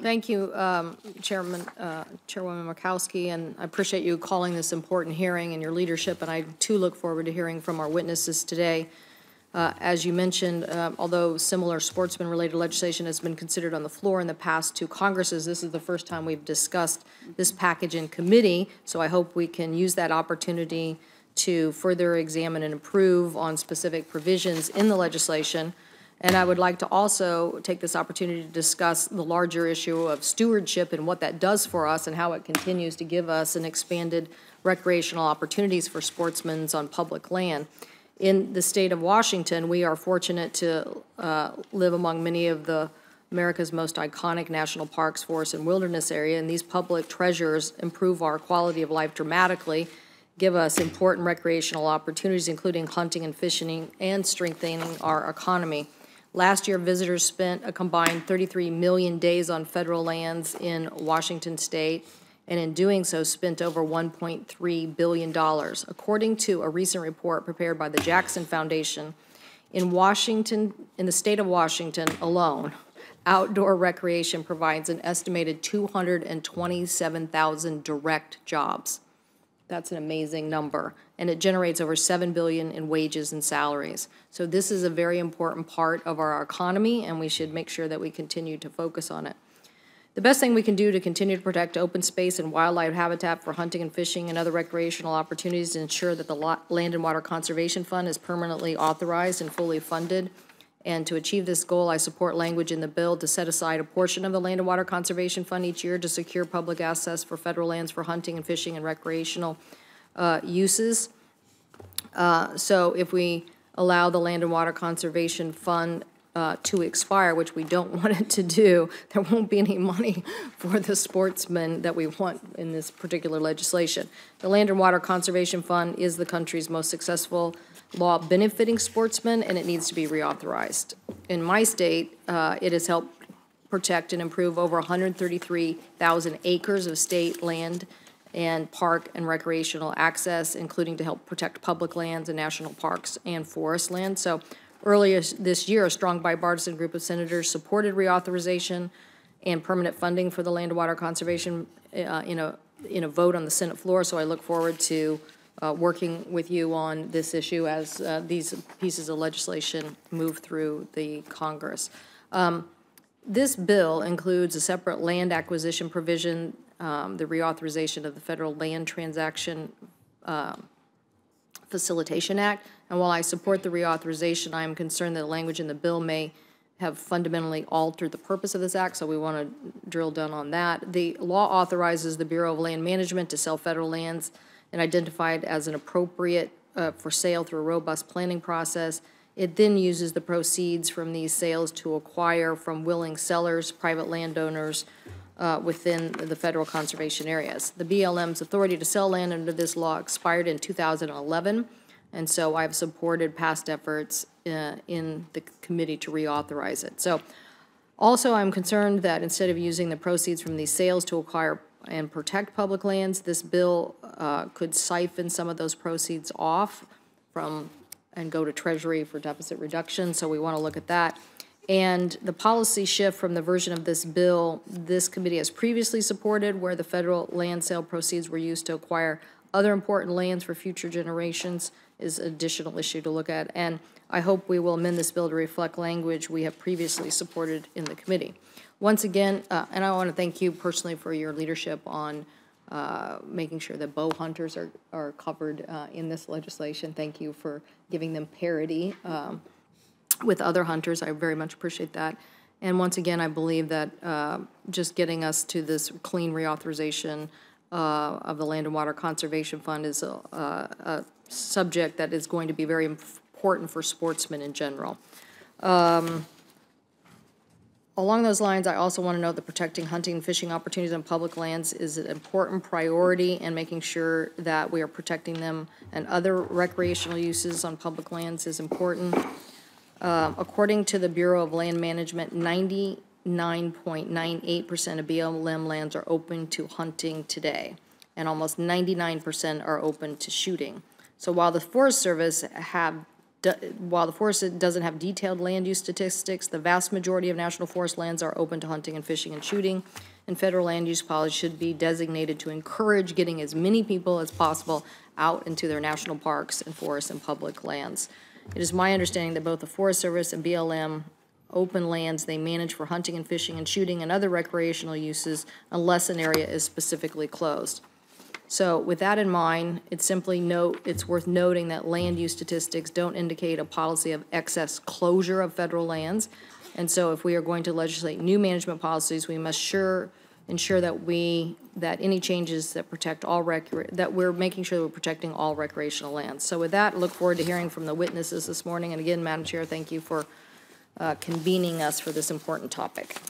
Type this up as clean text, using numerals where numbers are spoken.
Thank you, Chairwoman Murkowski, and I appreciate you calling this important hearing and your leadership, and I too look forward to hearing from our witnesses today. As you mentioned, although similar sportsman-related legislation has been considered on the floor in the past two Congresses, this is the first time we've discussed this package in committee, so I hope we can use that opportunity to further examine and improve on specific provisions in the legislation. And I would like to also take this opportunity to discuss the larger issue of stewardship and what that does for us and how it continues to give us an expanded recreational opportunities for sportsmen on public land. In the state of Washington, we are fortunate to live among many of America's most iconic national parks, forests, and wilderness area, and these public treasures improve our quality of life dramatically, give us important recreational opportunities, including hunting and fishing, and strengthening our economy. Last year, visitors spent a combined 33 million days on federal lands in Washington state, and in doing so spent over $1.3 billion. According to a recent report prepared by the Jackson Foundation, in the state of Washington alone, outdoor recreation provides an estimated 227,000 direct jobs. That's an amazing number, and it generates over $7 billion in wages and salaries. So this is a very important part of our economy, and we should make sure that we continue to focus on it. The best thing we can do to continue to protect open space and wildlife habitat for hunting and fishing and other recreational opportunities is to ensure that the Land and Water Conservation Fund is permanently authorized and fully funded. And to achieve this goal, I support language in the bill to set aside a portion of the Land and Water Conservation Fund each year to secure public access for federal lands for hunting and fishing and recreational uses. So if we allow the Land and Water Conservation Fund to expire, which we don't want it to do, there won't be any money for the sportsmen that we want in this particular legislation. The Land and Water Conservation Fund is the country's most successful law benefiting sportsmen, and it needs to be reauthorized. In my state, it has helped protect and improve over 133,000 acres of state land and park and recreational access, including to help protect public lands and national parks and forest land. So earlier this year, a strong bipartisan group of senators supported reauthorization and permanent funding for the Land and Water Conservation in a vote on the Senate floor. So I look forward to working with you on this issue as these pieces of legislation move through the Congress. This bill includes a separate land acquisition provision, the reauthorization of the Federal Land Transaction Facilitation Act. And while I support the reauthorization, I am concerned that the language in the bill may have fundamentally altered the purpose of this act, so we want to drill down on that. The law authorizes the Bureau of Land Management to sell federal lands and identified as an appropriate for sale through a robust planning process. It then uses the proceeds from these sales to acquire from willing sellers, private landowners within the federal conservation areas. The BLM's authority to sell land under this law expired in 2011, and so I've supported past efforts in the committee to reauthorize it. So also I'm concerned that instead of using the proceeds from these sales to acquire and protect public lands, this bill could siphon some of those proceeds off and go to Treasury for deficit reduction, so we want to look at that. And the policy shift from the version of this bill this committee has previously supported, where the federal land sale proceeds were used to acquire other important lands for future generations, is an additional issue to look at. And I hope we will amend this bill to reflect language we have previously supported in the committee. Once again, and I want to thank you personally for your leadership on making sure that bow hunters are covered in this legislation. Thank you for giving them parity with other hunters. I very much appreciate that. And once again, I believe that just getting us to this clean reauthorization of the Land and Water Conservation Fund is a subject that is going to be very important for sportsmen in general. Along those lines, I also want to note that protecting hunting and fishing opportunities on public lands is an important priority, and making sure that we are protecting them and other recreational uses on public lands is important. According to the Bureau of Land Management, 99.98% of BLM lands are open to hunting today, and almost 99% are open to shooting. So while the Forest Service have while the forest doesn't have detailed land use statistics, the vast majority of national forest lands are open to hunting and fishing and shooting, and federal land use policy should be designated to encourage getting as many people as possible out into their national parks and forests and public lands. It is my understanding that both the Forest Service and BLM open lands they manage for hunting and fishing and shooting and other recreational uses unless an area is specifically closed. So with that in mind, it's worth noting that land use statistics don't indicate a policy of excess closure of federal lands. And so if we are going to legislate new management policies, we must ensure that any changes that protect all that we're making sure that we're protecting all recreational lands. So with that, look forward to hearing from the witnesses this morning. And again, Madam Chair, thank you for convening us for this important topic.